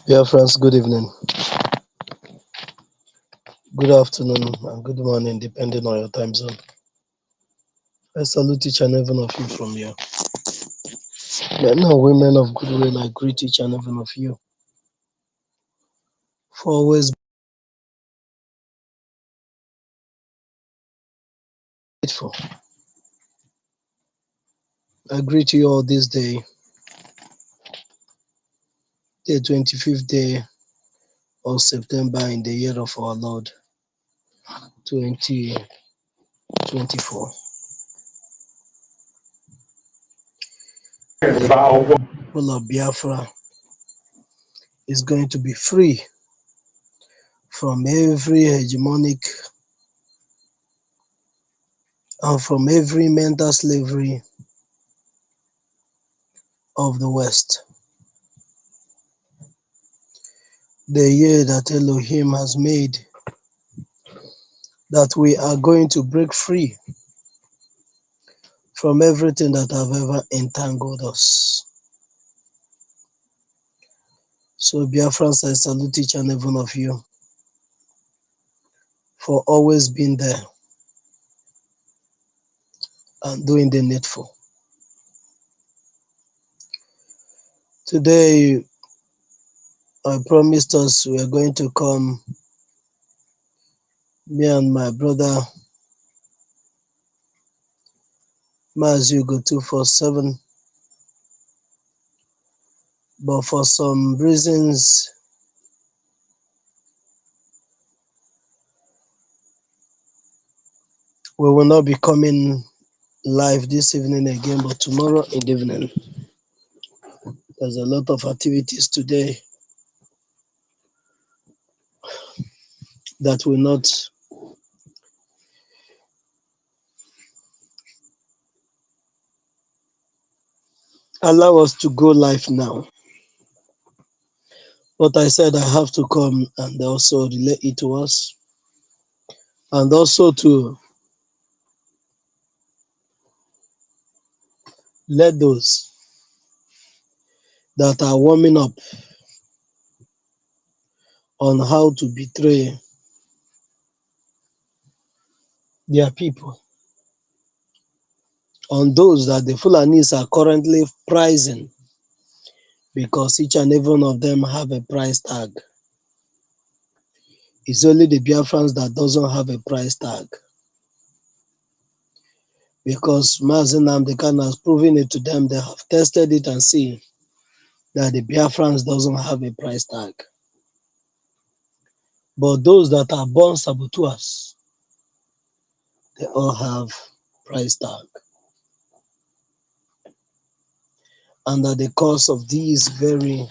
Dear friends, good evening, good afternoon, and good morning, depending on your time zone. I salute each and every one of you from here. Men and women of goodwill, I greet each and every one of you for always being faithful. I greet you all this day, the 25th day of September in the year of our Lord 2024. The people of Biafra is going to be free from every hegemonic and from every mental slavery of the West. The year that Elohim has made, that we are going to break free from everything that have ever entangled us. So, Biafrans, I salute each and every one of you for always being there and doing the needful. Today, I promised us we are going to come, me and my brother Mazugo 247, but for some reasons, we will not be coming live this evening again, but tomorrow in the evening. There's a lot of activities today that will not allow us to go live now. But I said I have to come and also relay it to us, and also to let those that are warming up on how to betray their people, on those that the Fulanis are currently pricing, because each and every one of them have a price tag. It's only the Biafrans that doesn't have a price tag, because Mazi Nnamdi Kanu has proven it to them. They have tested it and see that the Biafrans doesn't have a price tag. But those that are born saboteurs, they all have price tag. And at the course of this very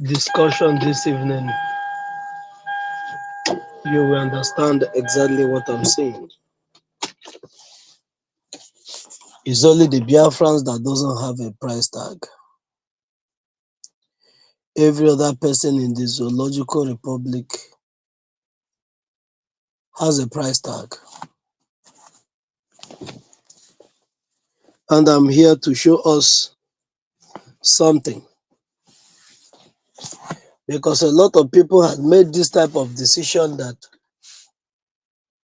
discussion this evening, you will understand exactly what I'm saying. It's only the Biafrans that doesn't have a price tag. Every other person in the Zoological Republic has a price tag. And I'm here to show us something. Because a lot of people had made this type of decision that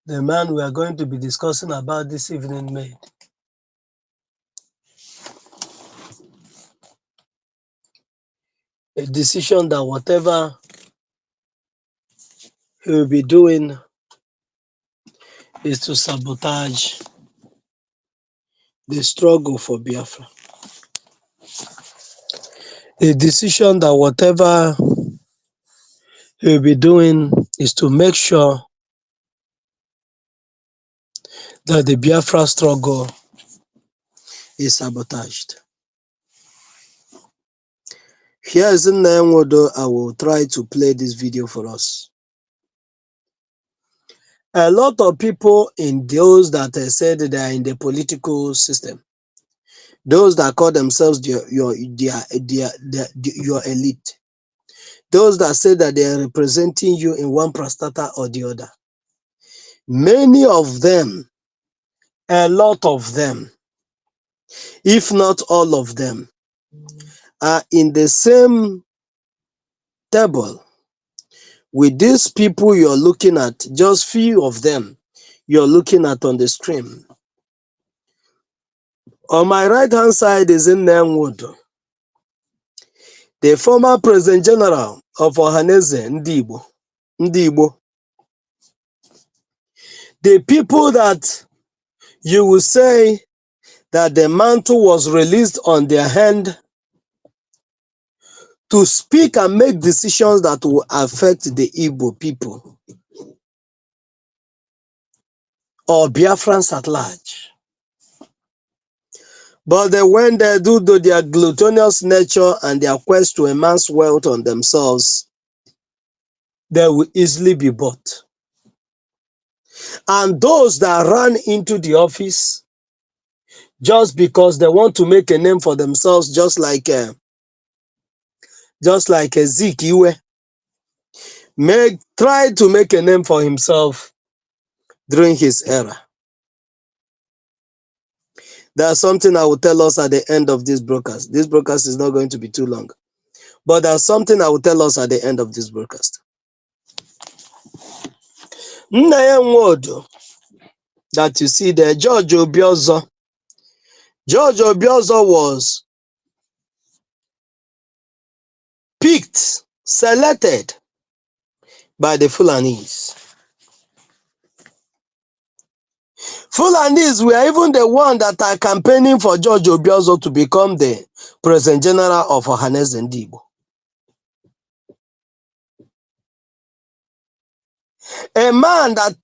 the man we are going to be discussing about this evening made. A decision that whatever he will be doing is to sabotage the struggle for Biafra. A decision that whatever he will be doing is to make sure that the Biafra struggle is sabotaged. Here is Nnia Nwodo. I will try to play this video for us. A lot of people in those that said they are in the political system, those that call themselves your elite, those that say that they are representing you in one prostata or the other, many of them, a lot of them, if not all of them, are in the same table with these people you're looking at, just few of them you're looking at on the screen. On my right hand side is Nnia Nwodo, the former President General of OHANAEZE Ndị Igbo. The people that you will say that the mantle was released on their hand to speak and make decisions that will affect the Igbo people or Biafrans at large. But when they do their gluttonous nature and their quest to amass wealth on themselves, they will easily be bought. And those that run into the office just because they want to make a name for themselves, just like Zik Iwe, tried to make a name for himself during his era. There's something I will tell us at the end of this broadcast. This broadcast is not going to be too long. But there's something I will tell us at the end of this broadcast. Nnia Nwodo, that you see there, George Obiozor. George Obiozor was picked, selected by the Fulanis. Fulanis were even the one that are campaigning for George Obiozor to become the President General of OHANAEZE Ndị Igbo. A man that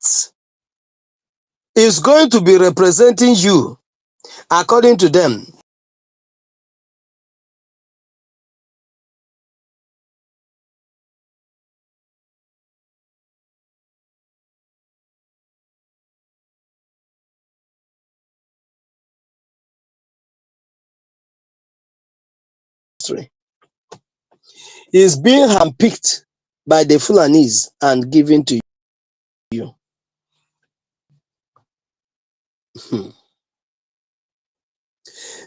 is going to be representing you, according to them, is being handpicked by the Fulanis and given to you.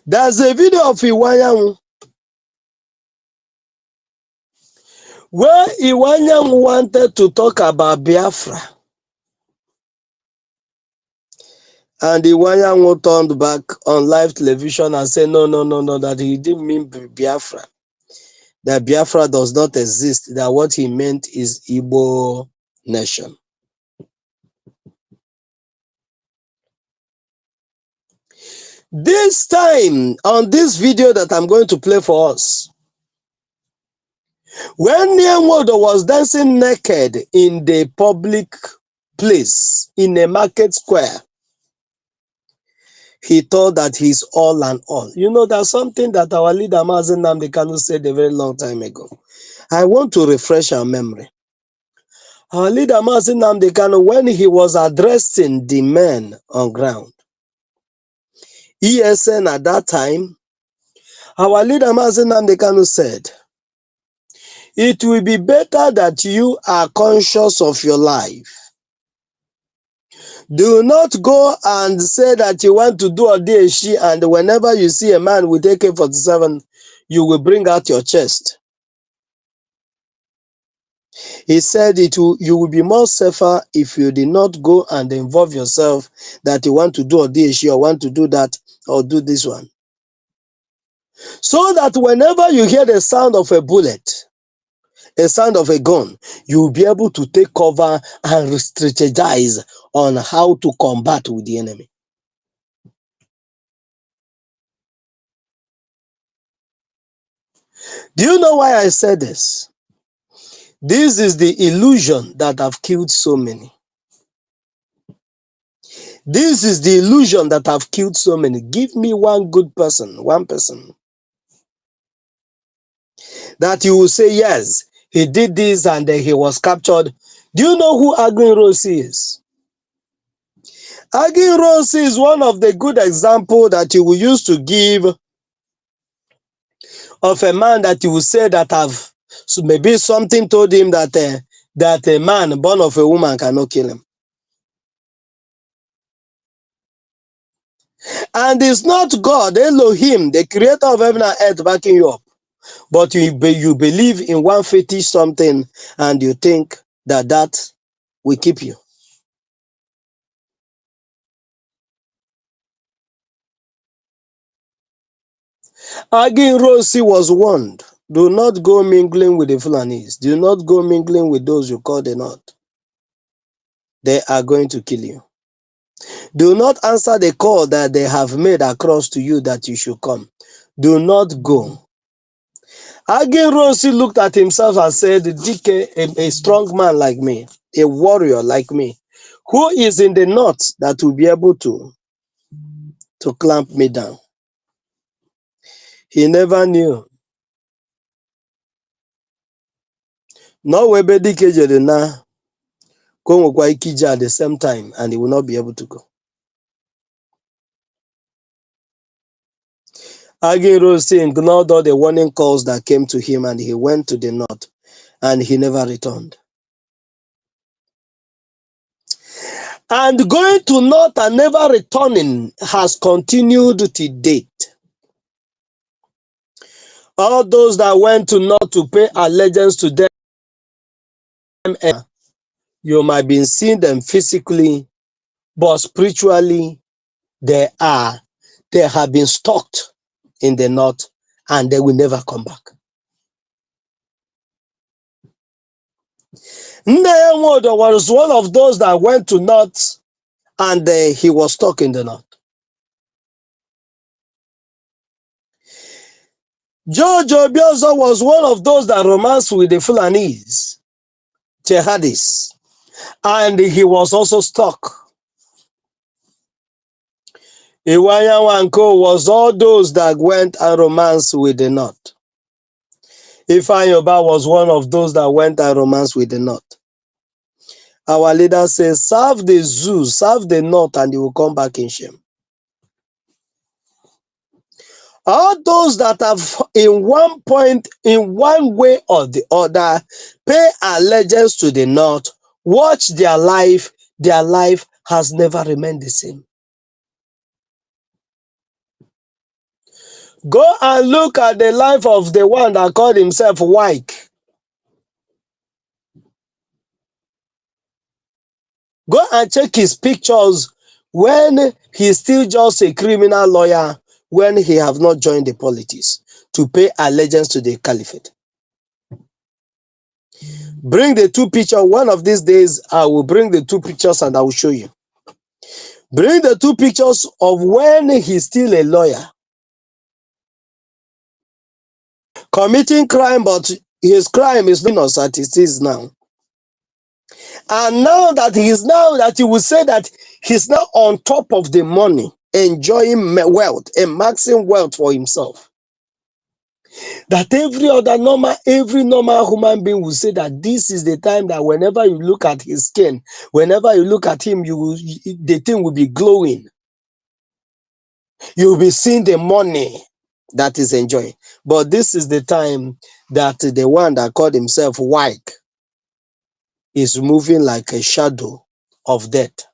There's a video of Iwanyanwu where Iwanyanwu wanted to talk about Biafra, and Iwanyanwu turned back on live television and said no, that he didn't mean Biafra, that Biafra does not exist, that what he meant is Igbo nation. This time, on this video that I'm going to play for us, when Nnia Nwodo was dancing naked in the public place, in a market square, he thought that he's all and all. You know, that's something that our leader, Mazi Nnamdi Kanu, said a very long time ago. I want to refresh our memory. Our leader, Mazi Nnamdi Kanu, when he was addressing the men on ground, ESN at that time, our leader, Mazi Nnamdi Kanu, said, it will be better that you are conscious of your life. Do not go and say that you want to do a DHC, and whenever you see a man with AK-47, you will bring out your chest. He said you will be more safer if you did not go and involve yourself that you want to do a DHC or want to do that or do this one. So that whenever you hear the sound of a bullet, a sound of a gun, you will be able to take cover and strategize on how to combat with the enemy. Do you know why I said this? This is the illusion that have killed so many. This is the illusion that have killed so many. Give me one good person, one person, that you will say, yes, he did this and he was captured. Do you know who Agin Rossi is? Agin Rossi is one of the good examples that you will use to give of a man that you will say that have, so maybe something told him that that a man born of a woman cannot kill him. And it's not God, Elohim, the creator of heaven and earth, backing you up. But you believe in one fetish something and you think that that will keep you. Agin Rossi was warned, do not go mingling with the Fulanis. Do not go mingling with those you call the North. They are going to kill you. Do not answer the call that they have made across to you that you should come. Do not go. Agin Rossi looked at himself and said, DK, a strong man like me, a warrior like me, who is in the North that will be able to clamp me down? He never knew. No webe DK jere na ka o nwekwa ike ije at the same time and he will not be able to go. Agin Rossi ignored all the warning calls that came to him and he went to the North and he never returned. And going to North and never returning has continued to date. All those that went to North to pay allegiance to them, you might be seeing them physically, but spiritually, they have been stuck in the North and they will never come back. Nnia Nwodo was one of those that went to North and he was stuck in the North. George Obiozo was one of those that romanced with the Fulanese, jihadis, and he was also stuck. Iwanya Wanko was all those that went and romanced with the North. Ifanyoba was one of those that went and romanced with the North. Our leader says, serve the zoo, serve the North, and you will come back in shame. All those that have in one point, in one way or the other, pay allegiance to the North, watch their life has never remained the same. Go and look at the life of the one that called himself Wyke. Go and check his pictures when he's still just a criminal lawyer, when he have not joined the politics to pay allegiance to the caliphate. Bring the two pictures. One of these days, I will bring the two pictures and I will show you. Bring the two pictures of when he's still a lawyer, committing crime, but his crime is not as it is now. And now that he will say that he's now on top of the money, enjoying wealth, amassing wealth for himself. That every normal human being will say that this is the time that whenever you look at his skin, whenever you look at him, the thing will be glowing. You'll be seeing the money that is enjoying. But this is the time that the one that called himself Wyke is moving like a shadow of death.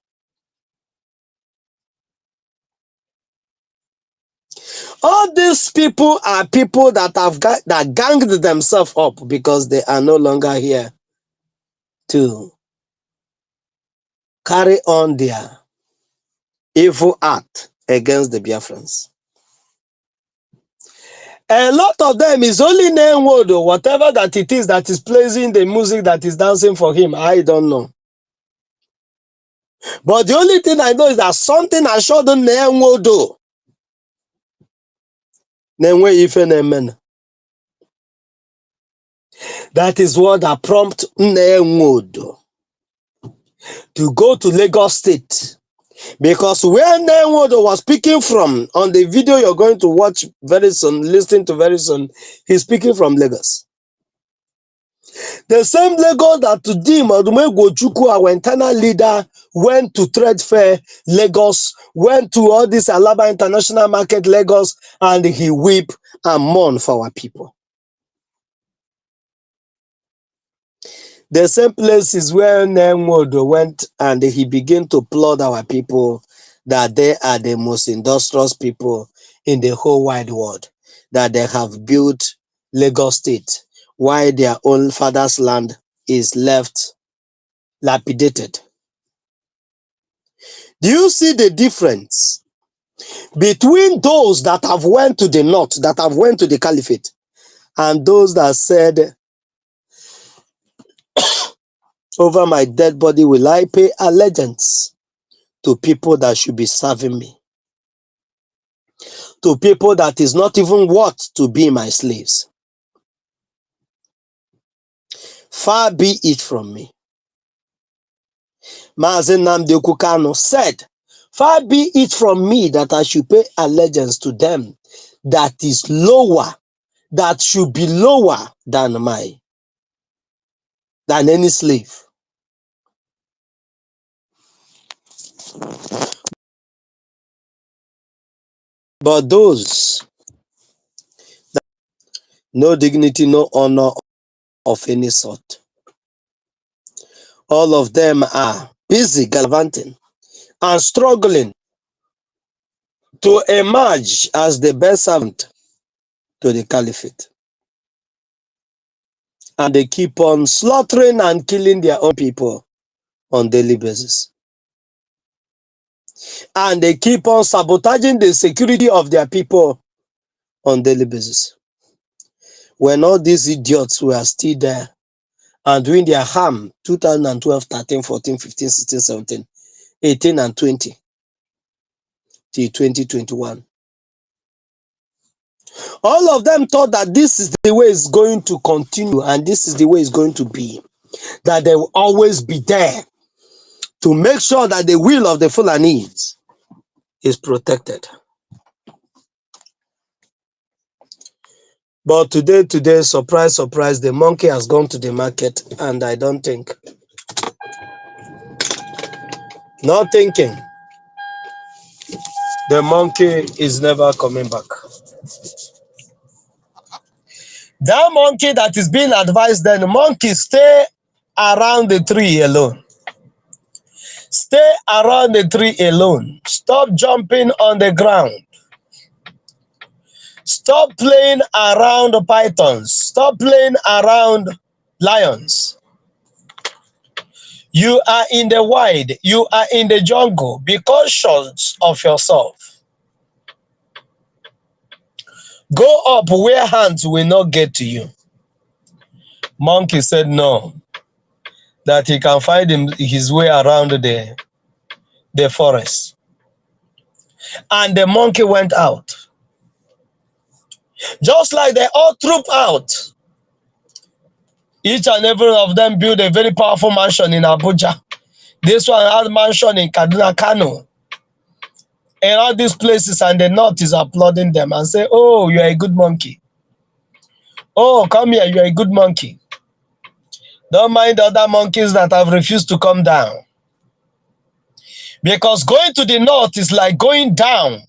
All these people are people that that ganged themselves up because they are no longer here to carry on their evil act against the Biafrans. A lot of them is only Nnia Nwodo, whatever that it is that is playing the music that is dancing for him, I don't know. But the only thing I know is that something has showed Nnia Nwodo. That is what that prompted Nnia Nwodo to go to Lagos State. Because where Nnia Nwodo was speaking from, on the video you're going to watch very soon, listen to very soon, he's speaking from Lagos. The same Lagos that today Madume Gochukwu, our internal leader, went to Trade Fair Lagos, went to all this Alaba International Market Lagos, and he weep and mourn for our people. The same place is where Nnia Nwodo went and he began to plot our people that they are the most industrious people in the whole wide world, that they have built Lagos State, while their own father's land is left lapidated. Do you see the difference between those that have went to the north, that have went to the caliphate, and those that said, over my dead body will I pay allegiance to people that should be serving me, to people that is not even worth to be my slaves? Far be it from me. Mazi Nnamdi Kanu said, far be it from me that I should pay allegiance to them that is lower, that should be lower than any slave. But those, no dignity, no honor of any sort. All of them are busy gallivanting and struggling to emerge as the best servant to the caliphate. And they keep on slaughtering and killing their own people on daily basis. And they keep on sabotaging the security of their people on daily basis. When all these idiots were still there and doing their harm, 2012, 13, 14, 15, 16, 17, 18, and 20, till 2021. All of them thought that this is the way it's going to continue and this is the way it's going to be, that they will always be there to make sure that the will of the Fulanis is protected. But today, surprise, surprise, the monkey has gone to the market, and I don't think, not thinking, the monkey is never coming back. That monkey that is being advised, then the monkey stay around the tree alone. Stay around the tree alone. Stop jumping on the ground. Stop playing around pythons. Stop playing around lions. You are in the wild. You are in the jungle. Be conscious of yourself. Go up where hands will not get to you. Monkey said no, that he can find his way around the forest. And the monkey went out. Just like they all trooped out. Each and every one of them built a very powerful mansion in Abuja. This one had a mansion in Kaduna, Kano. And all these places, and the north is applauding them and say, oh, you are a good monkey. Oh, come here, you are a good monkey. Don't mind the other monkeys that have refused to come down. Because going to the north is like going down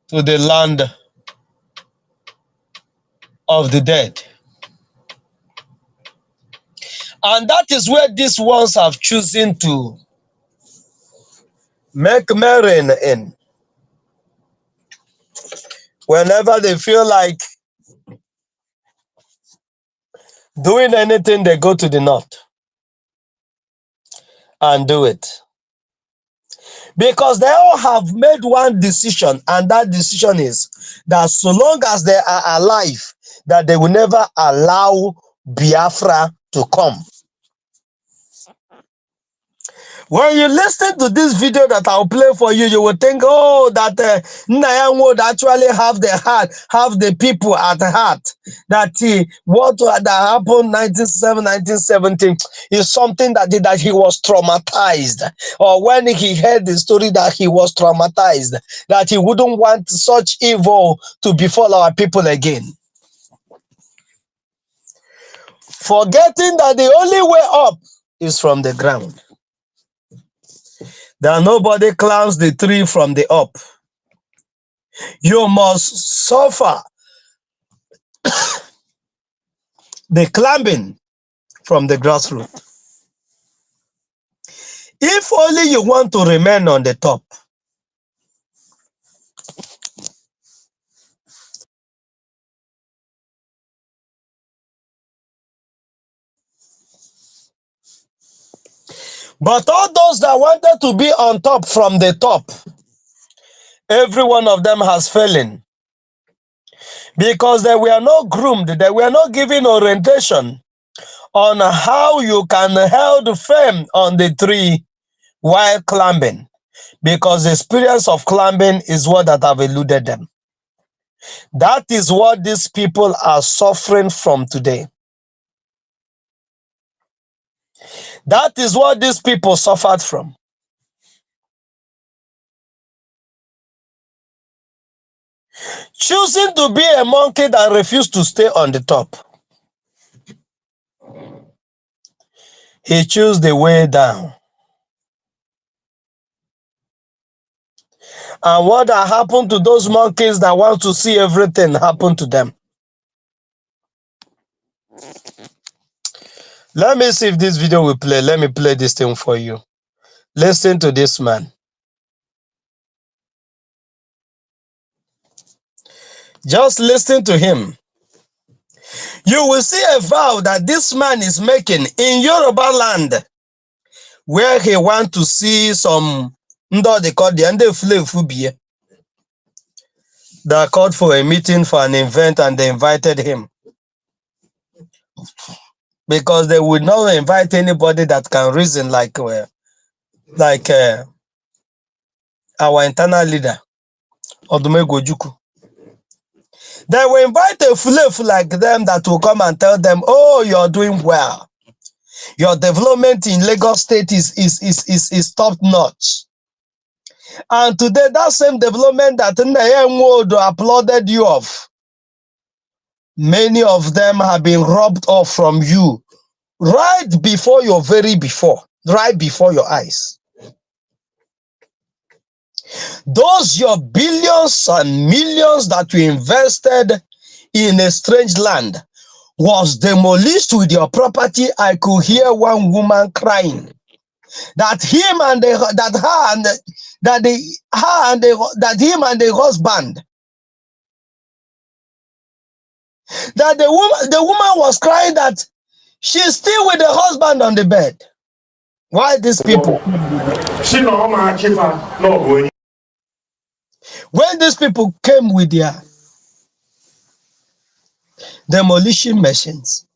to the land of the dead. And that is where these ones have chosen to make merry in. Whenever they feel like doing anything, they go to the north and do it. Because they all have made one decision, and that decision is that so long as they are alive, that they will never allow Biafra to come. When you listen to this video that I'll play for you, you will think, oh, that Nnia Nwodo actually have the heart, have the people at heart. That that happened 1907, 1917 is something that he was traumatized. Or when he heard the story that he was traumatized, that he wouldn't want such evil to befall our people again. Forgetting that the only way up is from the ground. That nobody climbs the tree from the up. You must suffer the climbing from the grassroots. If only you want to remain on the top, but all those that wanted to be on top from the top, every one of them has fallen because they were not groomed, they were not given orientation on how you can hold firm on the tree while climbing, because the experience of climbing is what that have eluded them. That is what these people are suffering from today. That is what these people suffered from. Choosing to be a monkey that refused to stay on the top. He chose the way down. And what that happened to those monkeys that want to see everything happen to them? Let me see if this video will play. Let me play this thing for you. Listen to this man. Just listen to him. You will see a vow that this man is making in Yoruba land, where he wants to see some they called for a meeting for an event and they invited him, because they would not invite anybody that can reason like our internal leader Odumegwu Ojukwu. They will invite a fluff like them that will come and tell them, oh, you're doing well. Your development in Lagos State is top notch. And today, that same development that Nnia Nwodo applauded you of, many of them have been robbed off from you right before your right before your eyes. Those your billions and millions that you invested in a strange land was demolished with your property. I could hear one woman crying that him and the husband, that the woman was crying that she's still with the husband on the bed. Why these people? When these people came with their demolition machines,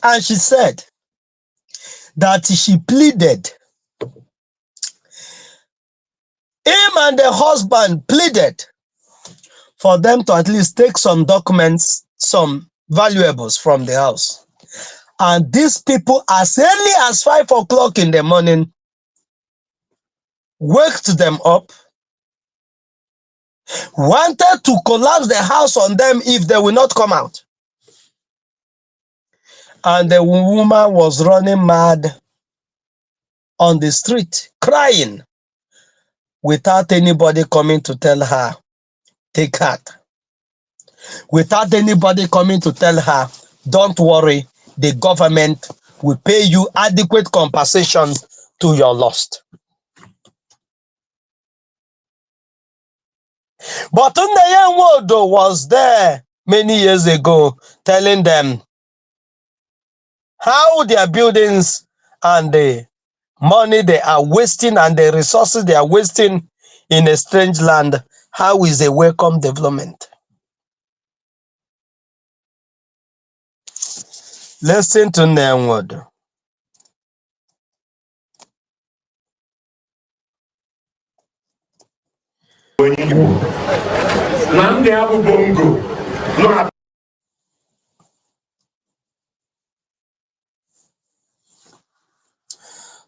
and she said that she pleaded, him and the husband pleaded for them to at least take some documents, some valuables from the house. And these people, as early as 5 o'clock in the morning, waked them up, wanted to collapse the house on them if they will not come out. And the woman was running mad on the street, crying, without anybody coming to tell her, take heart. Without anybody coming to tell her, don't worry, the government will pay you adequate compensation to your loss. But Nnia Nwodo was there many years ago telling them how their buildings and the money they are wasting and the resources they are wasting in a strange land, how is a welcome development. Listen to Nnia Nwodo.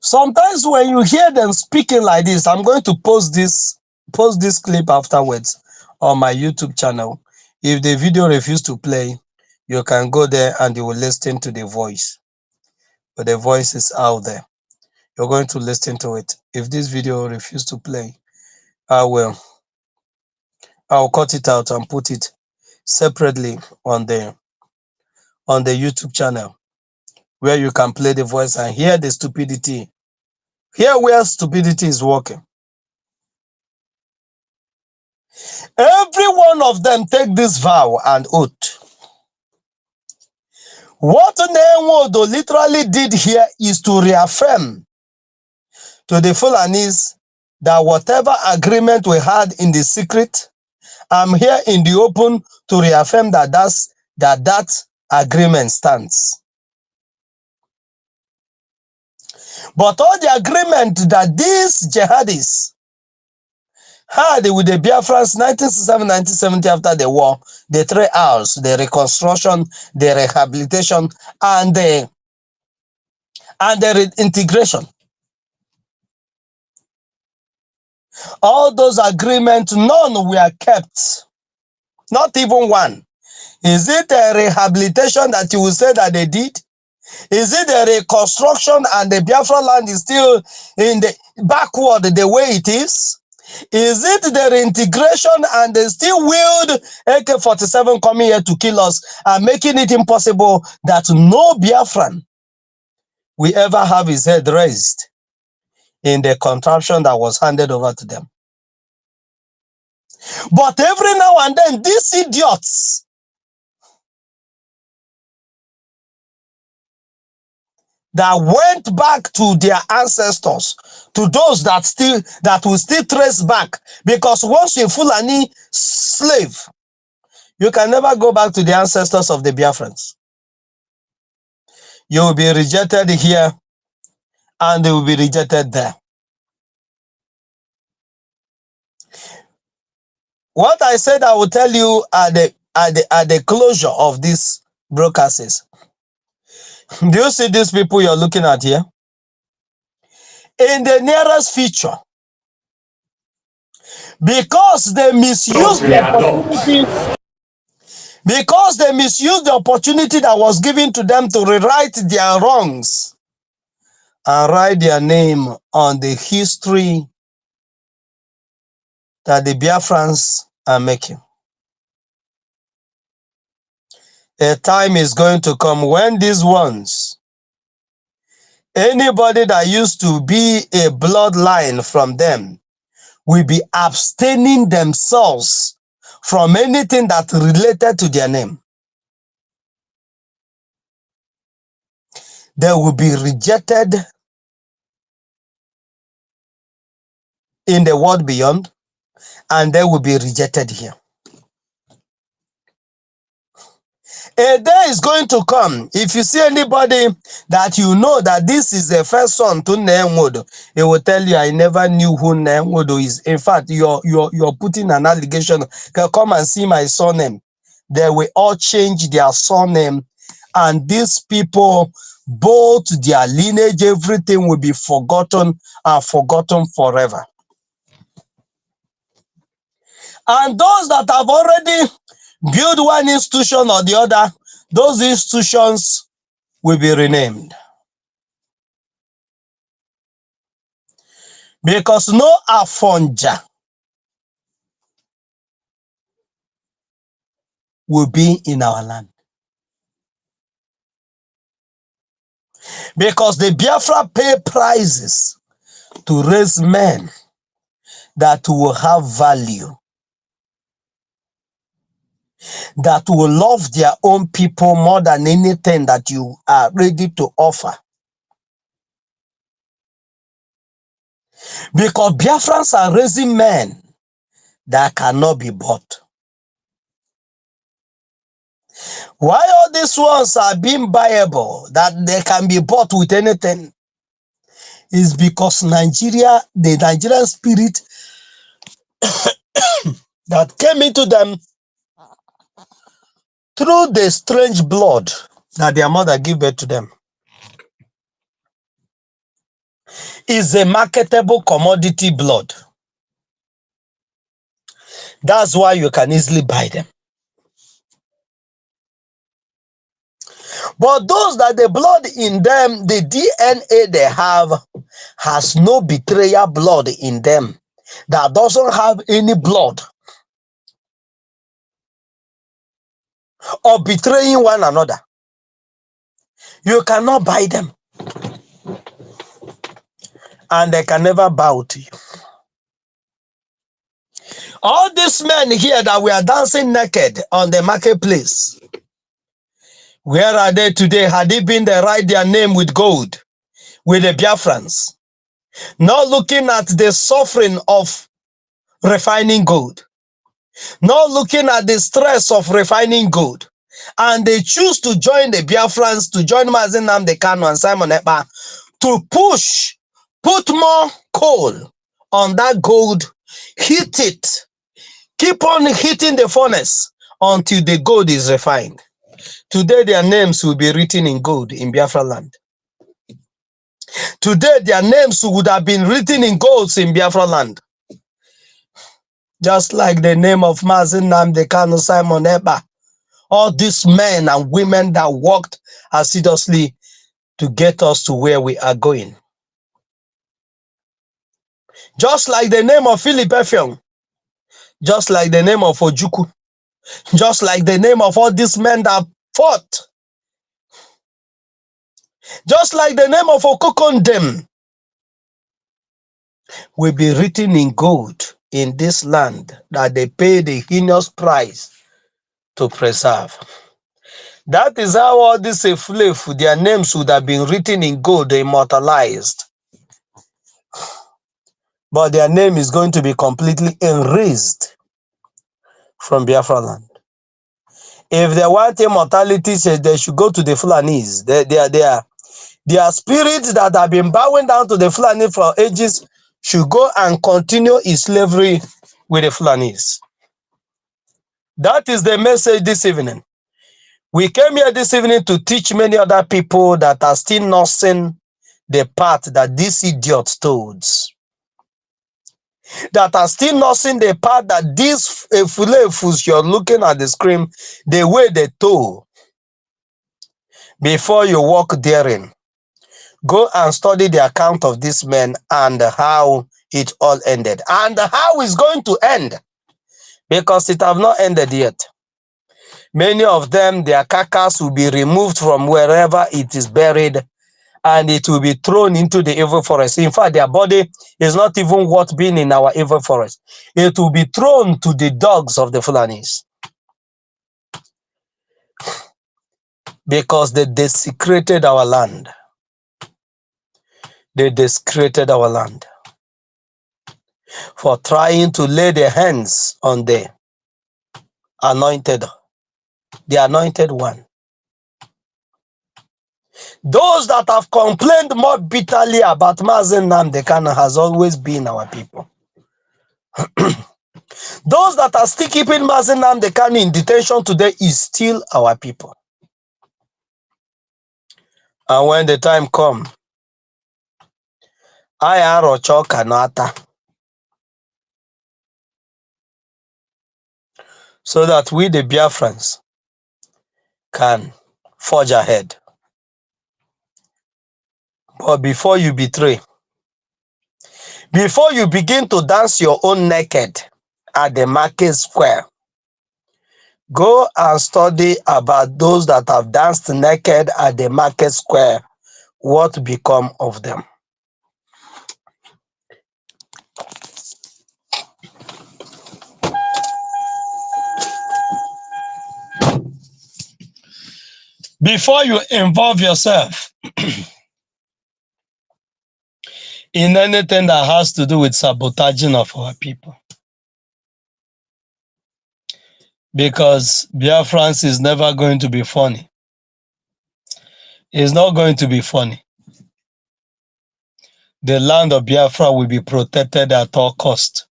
Sometimes when you hear them speaking like this, I'm going to post this clip afterwards on my YouTube channel. If the video refuses to play, you can go there and you will listen to the voice. But the voice is out there. You're going to listen to it. If this video refuses to play, I'll cut it out and put it separately on the YouTube channel. where you can play the voice and hear the stupidity. Hear where stupidity is working. Every one of them take this vow and oath. What Nnia Nwodo literally did here is to reaffirm to the Fulanis that whatever agreement we had in the secret, I'm here in the open to reaffirm that that agreement stands. But all the agreement that these jihadis had with the Biafrans 1967-1970 after the war, the 3 R's, the reconstruction, the rehabilitation, and the reintegration. All those agreements, none were kept. Not even one. Is it a rehabilitation that you will say that they did? Is it a reconstruction and the Biafra land is still in the backward the way it is? Is it the reintegration and they still willed AK-47 coming here to kill us and making it impossible that no Biafran will ever have his head raised in the contraption that was handed over to them? But every now and then, these idiots that went back to their ancestors, to those that will still trace back, because once you're Fulani slave, you can never go back to the ancestors of the Biafrans. You will be rejected here and they will be rejected there. What I said I will tell you at the closure of this broadcasts. Do you see these people you're looking at here? In the nearest future, because they misused the opportunity, that was given to them to rewrite their wrongs and write their name on the history that the Biafrans are making. A time is going to come when these ones, anybody that used to be a bloodline from them, will be abstaining themselves from anything that related to their name. They will be rejected in the world beyond, and they will be rejected here. A day is going to come. If you see anybody that you know that this is the first son to Nnia Nwodo, he will tell you, I never knew who Nnia Nwodo is. In fact, you're putting an allegation. Come and see my surname. They will all change their surname, and these people, both their lineage, everything will be forgotten and forgotten forever. And those that have already build one institution or the other, those institutions will be renamed. Because no Afonja will be in our land. Because the Biafra pay prices to raise men that will have value, that will love their own people more than anything that you are ready to offer. Because Biafrans are raising men that cannot be bought. Why all these ones are being buyable, that they can be bought with anything, is because Nigeria, the Nigerian spirit that came into them through the strange blood that their mother gave birth to them, is a marketable commodity blood. That's why you can easily buy them. But those that the blood in them, the DNA they have, has no betrayal blood in them, that doesn't have any blood of betraying one another. You cannot buy them, and they can never bow to you. All these men here that we are dancing naked on the marketplace, where are they today? Had it been they write their name with gold, with the Biafrans, not looking at the suffering of refining gold, not looking at the stress of refining gold, and they choose to join the Biafrans, to join Mazi Nnamdi Kanu and Simon Ekpa, to put more coal on that gold, heat it, keep on hitting the furnace until the gold is refined. Today their names will be written in gold in Biafra land. Today their names would have been written in gold in Biafra land. Just like the name of Mazi Nnamdi Kanu, Simon Ekpa, all these men and women that worked assiduously to get us to where we are going. Just like the name of Philip Effiong, just like the name of Ojukwu, just like the name of all these men that fought, just like the name of Okokondem, will be written in gold in this land that they paid a heinous price to preserve. That is how all these Efulefu, their names would have been written in gold, immortalized. But their name is going to be completely erased from Biafra land. If they want immortality, they should go to the Fulanese. Their spirits that have been bowing down to the Fulani for ages should go and continue in slavery with the Fulanese. That is the message this evening. We came here this evening to teach many other people that are still nursing the path that these idiots told, that are still nursing the path that these Efulefus you're looking at the screen, the way they told. Before you walk therein, go and study the account of these men and how it all ended and how it's going to end, because it have not ended yet. Many of them, their carcass will be removed from wherever it is buried and it will be thrown into the evil forest. In fact, their body is not even worth being in our evil forest. It will be thrown to the dogs of the Fulanis, because they desecrated our land. They desecrated our land for trying to lay their hands on the anointed one. Those that have complained more bitterly about Mazi Nnamdi Kanu has always been our people. Those that are still keeping Mazi Nnamdi Kanu in detention today is still our people. And when the time comes, I Arocho Kanata, so that we the Biafrans can forge ahead. But before you betray, before you begin to dance your own naked at the market square, go and study about those that have danced naked at the market square, what become of them. Before you involve yourself in anything that has to do with sabotaging of our people. Because Biafrans is never going to be funny. It's not going to be funny. The land of Biafra will be protected at all cost.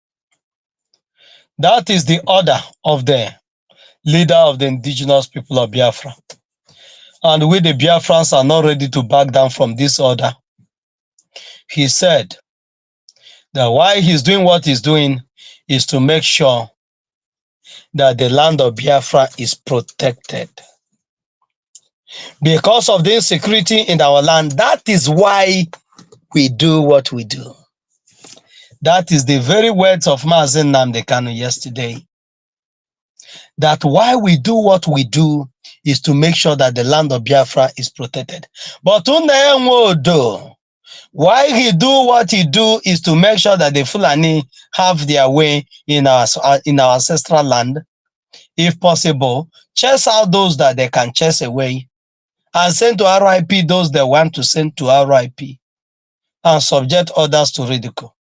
That is the order of the leader of the indigenous people of Biafra. And we the Biafrans are not ready to back down from this order. He said that why he's doing what he's doing is to make sure that the land of Biafra is protected. Because of the insecurity in our land, that is why we do what we do. That is the very words of Mazi Nnamdi Kanu yesterday. That why we do what we do is to make sure that the land of Biafra is protected. But Nnia Nwodo, why he do what he do is to make sure that the Fulani have their way in our ancestral land. If possible, chase out those that they can chase away and send to RIP those they want to send to RIP and subject others to ridicule.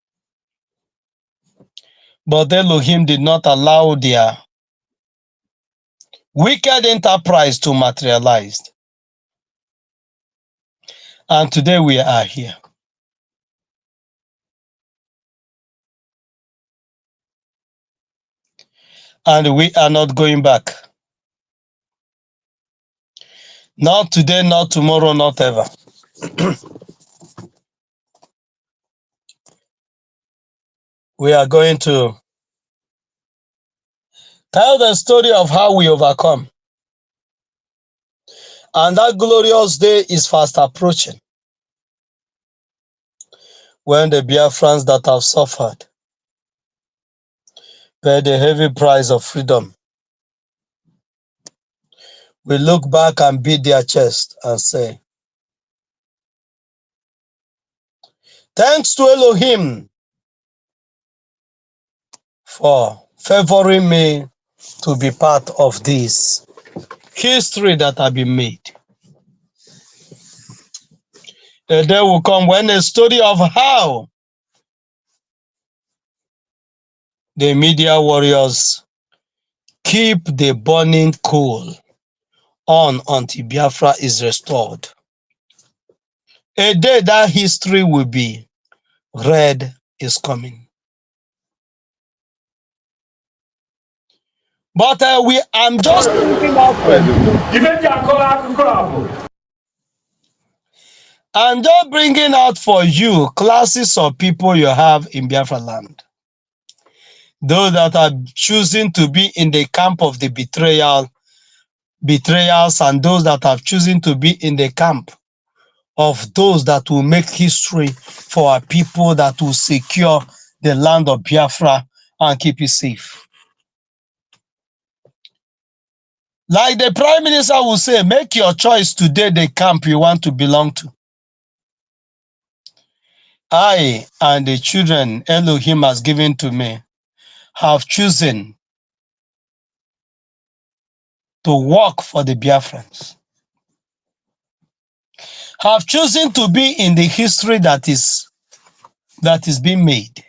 But Elohim did not allow their wicked enterprise to materialize. And today we are here. And we are not going back. Not today, not tomorrow, not ever. We are going to tell the story of how we overcome. And that glorious day is fast approaching, when the Biafrans that have suffered pay the heavy price of freedom will look back and beat their chest and say, thanks to Elohim for favoring me to be part of this history that have been made. The day will come when a story of how the media warriors keep the burning coal on until Biafra is restored. A day that history will be read is coming. But I'm just bringing out for you. I'm just bringing out for you classes of people you have in Biafra land. Those that are choosing to be in the camp of the betrayals, and those that have chosen to be in the camp of those that will make history for our people, that will secure the land of Biafra and keep it safe. Like the Prime Minister will say, make your choice today the camp you want to belong to. I and the children Elohim has given to me have chosen to work for the Biafrans, have chosen to be in the history that is being made.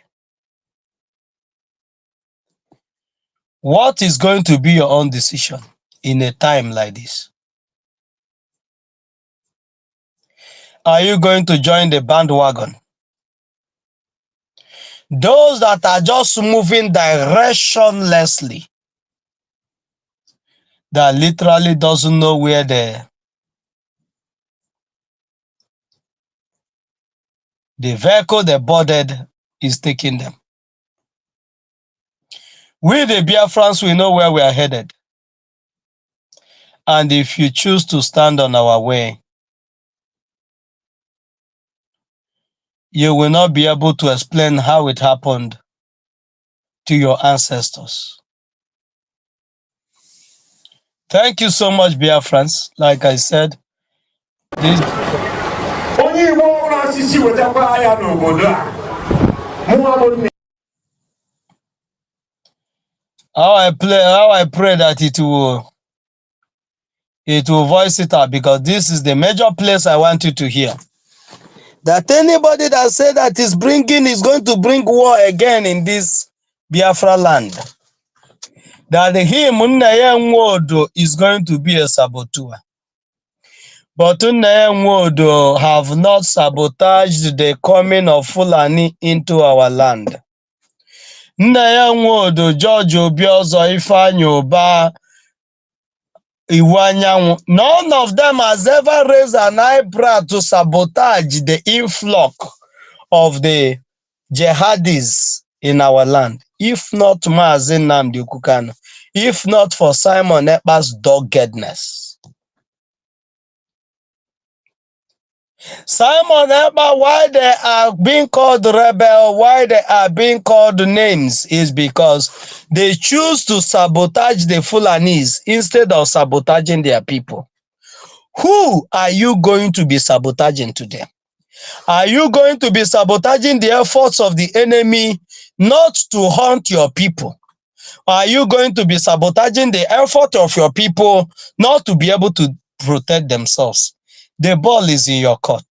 What is going to be your own decision in a time like this? Are you going to join the bandwagon? Those that are just moving directionlessly, that literally doesn't know where the vehicle they boarded is taking them. We, the Biafrans, we know where we are headed. And if you choose to stand on our way, you will not be able to explain how it happened to your ancestors. Thank you so much, Biafrans. Like I said, this how I pray that it will voice it out, because this is the major place I want you to hear. That anybody that say that is going to bring war again in this Biafra land, that him, Nnia Nwodo, is going to be a saboteur. But Nnia Nwodo have not sabotaged the coming of Fulani into our land. Nnia Nwodo, George Obiozo, Ifeanyi Ubah, Iwu Anyanwụ, none of them has ever raised an eyebrow to sabotage the influx of the jihadis in our land. If not Mazi Nnamdi Kanu, if not for Simon Ekpa's doggedness. Simon Ekpa, why they are being called rebel, why they are being called names is because they choose to sabotage the Fulanis instead of sabotaging their people. Who are you going to be sabotaging today? Are you going to be sabotaging the efforts of the enemy not to hunt your people? Are you going to be sabotaging the effort of your people not to be able to protect themselves? The ball is in your court.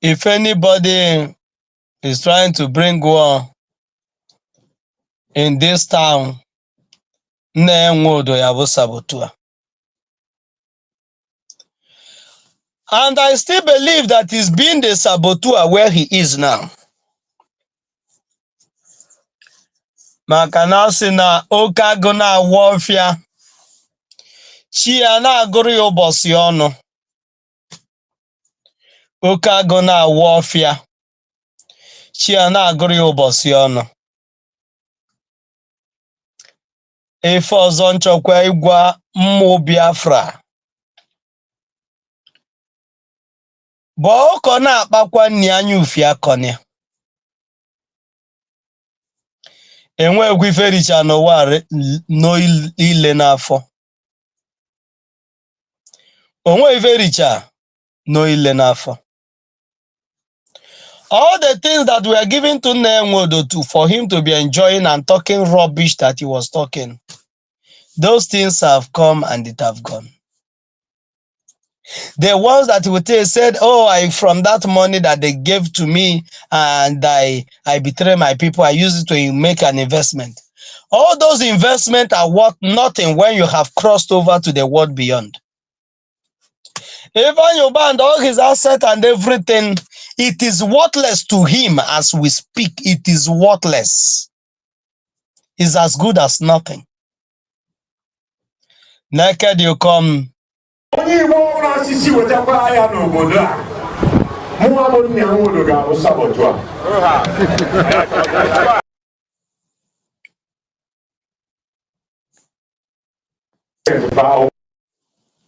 If anybody is trying to bring war in this town, Nnia Nwodo of OHANAEZE. And I still believe that he's being the saboteur where he is now. Maka na asị na oke agụ na-awa ọfịa, chi ya na-agụrụ ya ụbọchị ọnụ. Oke agụ na-awa ọfịa, chi ya na-agụrụ ya ụbọchị ọnụ. Ife ọzọ nchọkwa ịgwa mmụ Biafra bụ ọkọ na-akpakwa nni anya ufi akọni. Enwegwu ife richa n'ụwa n'ile n'afọ. Onwe ife richa n'ile n'afọ. All the things that were given to Nnia Nwodo for him to be enjoying and talking rubbish that he was talking, those things have come and it have gone. The ones that would said, oh, from that money that they gave to me and I betray my people, I use it to make an investment. All those investments are worth nothing when you have crossed over to the world beyond. Even your band, all his assets and everything, it is worthless to him as we speak. It is worthless. It's as good as nothing. Naked you come.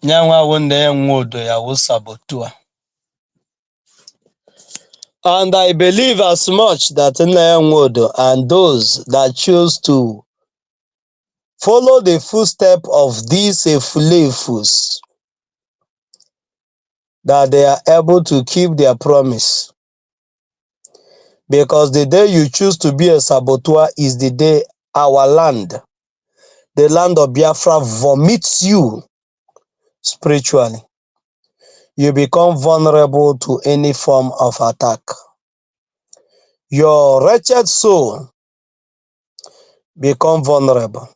Nnia Nwodo of OHANAEZE. And I believe as much that Nnia Nwodo and those that choose to follow the footsteps of these Efulefus, that they are able to keep their promise. Because the day you choose to be a saboteur is the day our land, the land of Biafra, vomits you spiritually. You become vulnerable to any form of attack. Your wretched soul become vulnerable.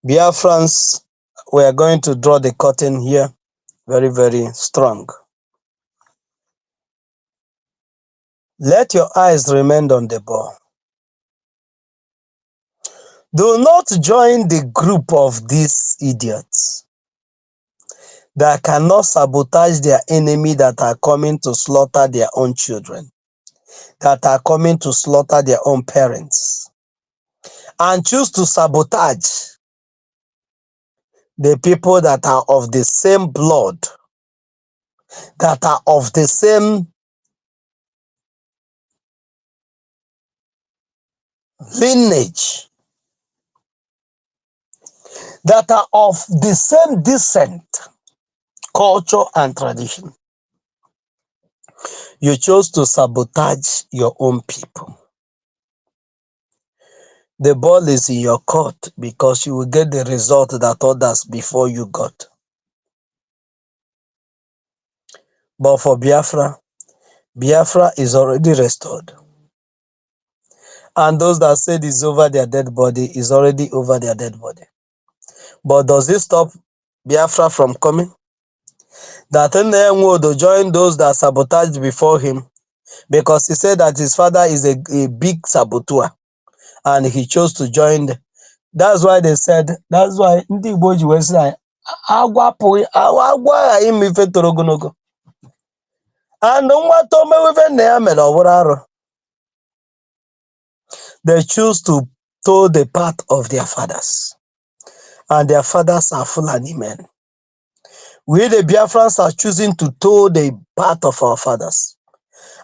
Biafrans, we are going to draw the curtain here very, very strong. Let your eyes remain on the ball. Do not join the group of these idiots that cannot sabotage their enemy that are coming to slaughter their own children, that are coming to slaughter their own parents, and choose to sabotage the people that are of the same blood, that are of the same lineage, that are of the same descent, culture, and tradition. You chose to sabotage your own people. The ball is in your court because you will get the result that others before you got. But for Biafra, Biafra is already restored. And those that said it's over their dead body is already over their dead body. But does it stop Biafra from coming? That Nnia Nwodo joined those that sabotaged before him because he said that his father is a big saboteur and he chose to join. That's why they said, that's why ndị Igbo ji wee sị na agwa ime ife toro ogologo. And nwa tome ife nna ya mere ọ bụrụ arụ. They choose to toe the path of their fathers, and their fathers are Fulani men. We, the Biafrans, are choosing to toe the path of our fathers,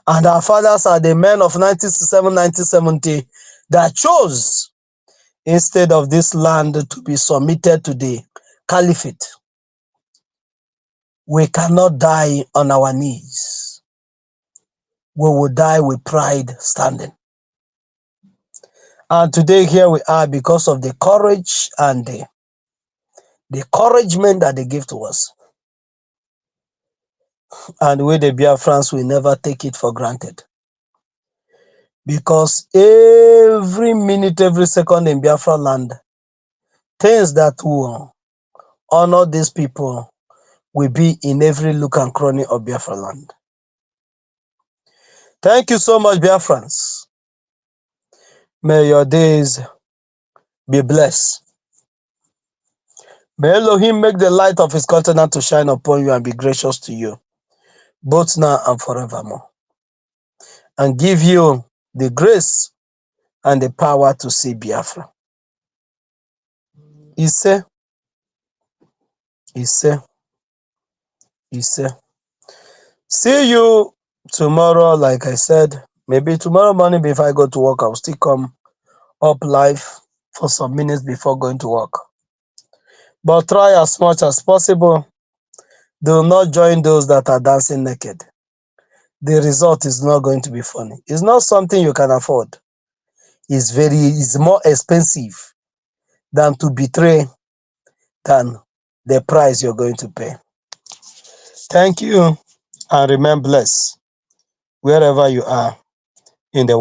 and our fathers are the men of 1967, 1970 that chose, instead of this land to be submitted to the caliphate. We cannot die on our knees. We will die with pride standing. And today here we are because of the courage and the encouragement that they give to us. And we, the Biafrans, will never take it for granted. Because every minute, every second in Biafra land, things that will honor these people will be in every look and cranny of Biafra land. Thank you so much, Biafrans. May your days be blessed. May Elohim make the light of his countenance to shine upon you and be gracious to you, both now and forevermore, and give you the grace and the power to see Biafra. Ise, Ise, Ise. See you tomorrow, like I said. Maybe tomorrow morning before I go to work, I'll still come up live for some minutes before going to work. But try as much as possible. Do not join those that are dancing naked. The result is not going to be funny. It's not something you can afford. It's more expensive than to betray than the price you're going to pay. Thank you, and remain blessed wherever you are in the world.